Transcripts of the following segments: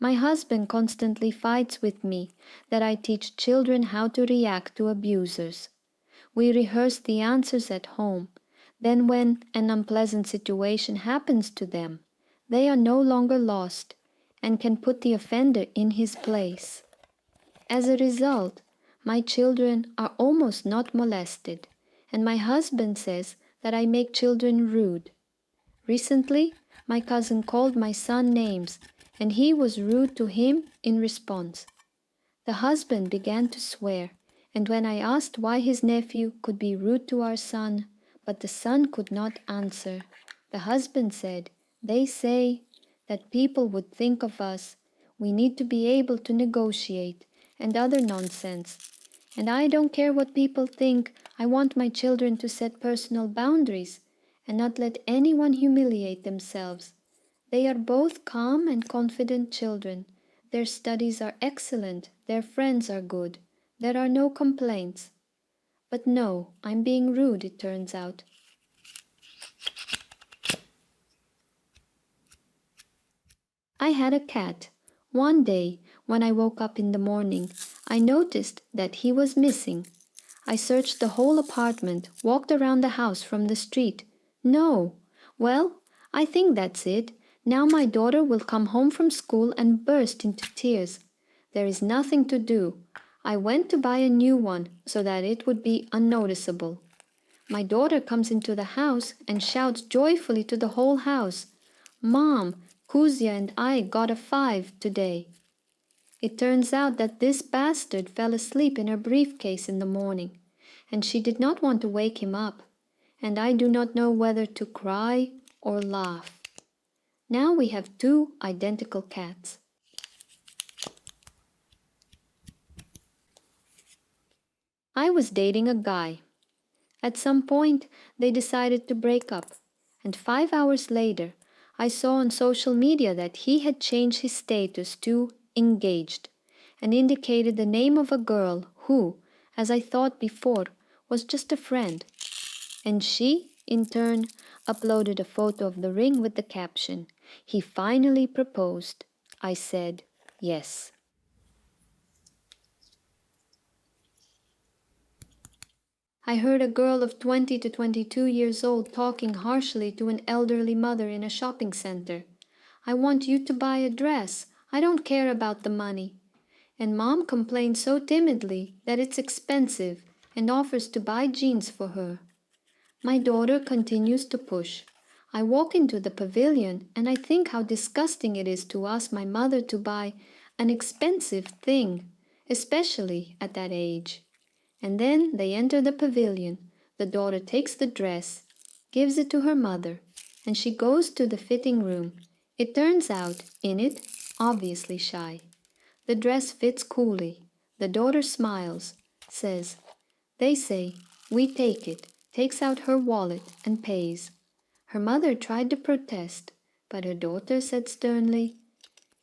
My husband constantly fights with me that I teach children how to react to abusers. We rehearse the answers at home. Then when an unpleasant situation happens to them, they are no longer lost and can put the offender in his place. As a result, my children are almost not molested, and my husband says that I make children rude. Recently, my cousin called my son names, and he was rude to him in response. The husband began to swear, and when I asked why his nephew could be rude to our son, but the son could not answer, the husband said, "They say that people would think of us. We need to be able to negotiate," and other nonsense. And I don't care what people think. I want my children to set personal boundaries and not let anyone humiliate themselves. They are both calm and confident children. Their studies are excellent. Their friends are good. There are no complaints. But no, I'm being rude, it turns out. I had a cat. One day, when I woke up in the morning, I noticed that he was missing. I searched the whole apartment, walked around the house from the street. No. Well, I think that's it. Now my daughter will come home from school and burst into tears. There is nothing to do. I went to buy a new one so that it would be unnoticeable. My daughter comes into the house and shouts joyfully to the whole house, "Mom, Kuzia and I got a 5 today." It turns out that this bastard fell asleep in her briefcase in the morning, and she did not want to wake him up, and I do not know whether to cry or laugh. Now we have 2 identical cats. I was dating a guy. At some point, they decided to break up, and 5 hours later, I saw on social media that he had changed his status to engaged and indicated the name of a girl who, as I thought before, was just a friend. And she, in turn, uploaded a photo of the ring with the caption, "He finally proposed." I said, yes. I heard a girl of 20 to 22 years old talking harshly to an elderly mother in a shopping center. "I want you to buy a dress. I don't care about the money." And mom complains so timidly that it's expensive and offers to buy jeans for her. My daughter continues to push. I walk into the pavilion and I think how disgusting it is to ask my mother to buy an expensive thing, especially at that age. And then they enter the pavilion. The daughter takes the dress, gives it to her mother, and she goes to the fitting room. It turns out, in it, obviously shy. The dress fits coolly. The daughter smiles, says, "They say, we take it," takes out her wallet and pays. Her mother tried to protest, but her daughter said sternly,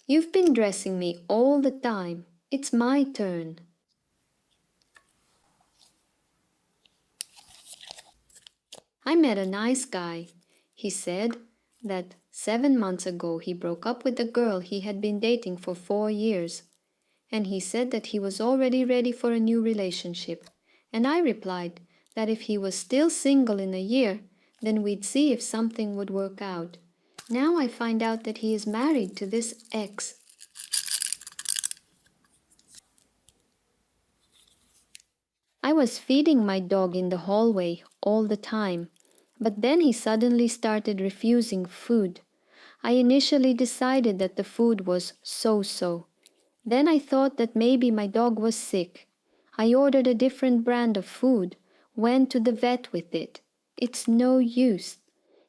"You've been dressing me all the time. It's my turn." I met a nice guy. He said that 7 months ago he broke up with the girl he had been dating for 4 years. And he said that he was already ready for a new relationship. And I replied that if he was still single in a year, then we'd see if something would work out. Now I find out that he is married to this ex. I was feeding my dog in the hallway all the time, but then he suddenly started refusing food. I initially decided that the food was so-so. Then I thought that maybe my dog was sick. I ordered a different brand of food, went to the vet with it. It's no use.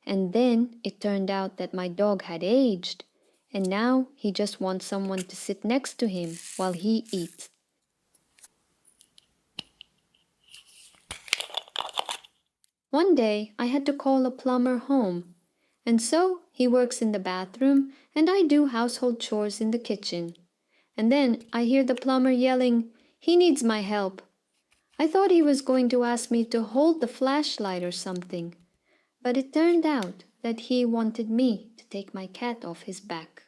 And then it turned out that my dog had aged, and now he just wants someone to sit next to him while he eats. One day I had to call a plumber home, and so he works in the bathroom and I do household chores in the kitchen. And then I hear the plumber yelling, "He needs my help." I thought he was going to ask me to hold the flashlight or something, but it turned out that he wanted me to take my cat off his back.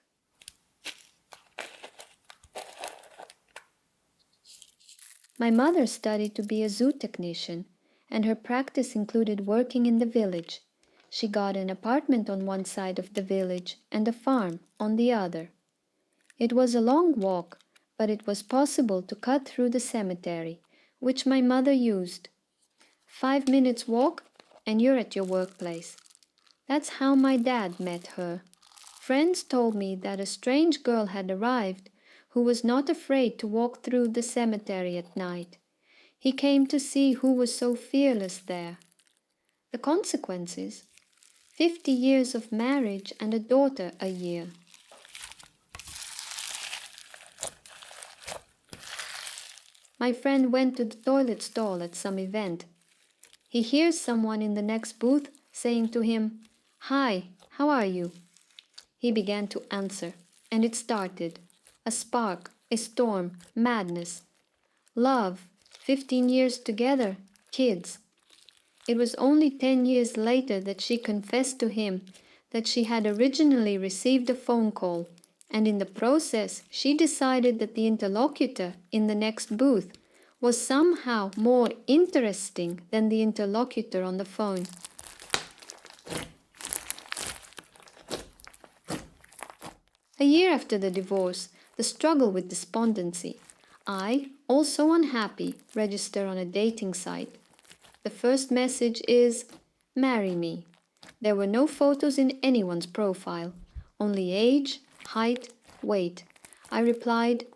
My mother studied to be a zoo technician, and her practice included working in the village. She got an apartment on one side of the village and a farm on the other. It was a long walk, but it was possible to cut through the cemetery, which my mother used. 5 minutes walk and you're at your workplace. That's how my dad met her. Friends told me that a strange girl had arrived who was not afraid to walk through the cemetery at night. He came to see who was so fearless there. The consequences? 50 years of marriage and a daughter a year. My friend went to the toilet stall at some event. He hears someone in the next booth saying to him, "Hi, how are you?" He began to answer, and it started. A spark, a storm, madness. Love, 15 years together, kids. It was only 10 years later that she confessed to him that she had originally received a phone call, and in the process she decided that the interlocutor in the next booth was somehow more interesting than the interlocutor on the phone. A year after the divorce, the struggle with despondency. I, also unhappy, register on a dating site. The first message is, "Marry me." There were no photos in anyone's profile, only age, height, weight. I replied,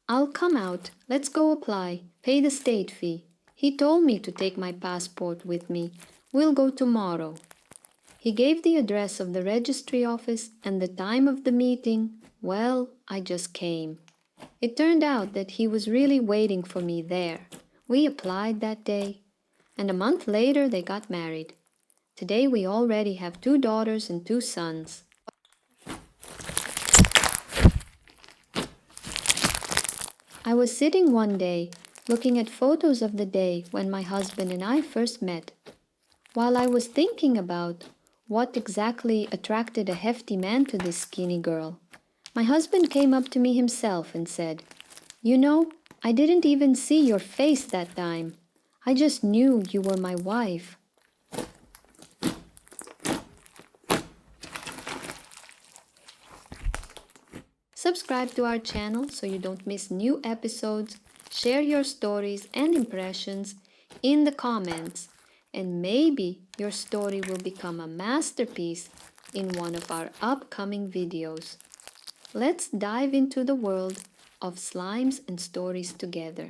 "I'll come out, let's go apply, pay the state fee. He told me to take my passport with me. We'll go tomorrow." He gave the address of the registry office and the time of the meeting. Well, I just came. It turned out that he was really waiting for me there. We applied that day, and a month later they got married. Today we already have 2 daughters and 2 sons. I was sitting one day looking at photos of the day when my husband and I first met. While I was thinking about what exactly attracted a hefty man to this skinny girl, my husband came up to me himself and said, "You know, I didn't even see your face that time. I just knew you were my wife." Subscribe to our channel so you don't miss new episodes. Share your stories and impressions in the comments, and maybe your story will become a masterpiece in one of our upcoming videos. Let's dive into the world of slimes and stories together.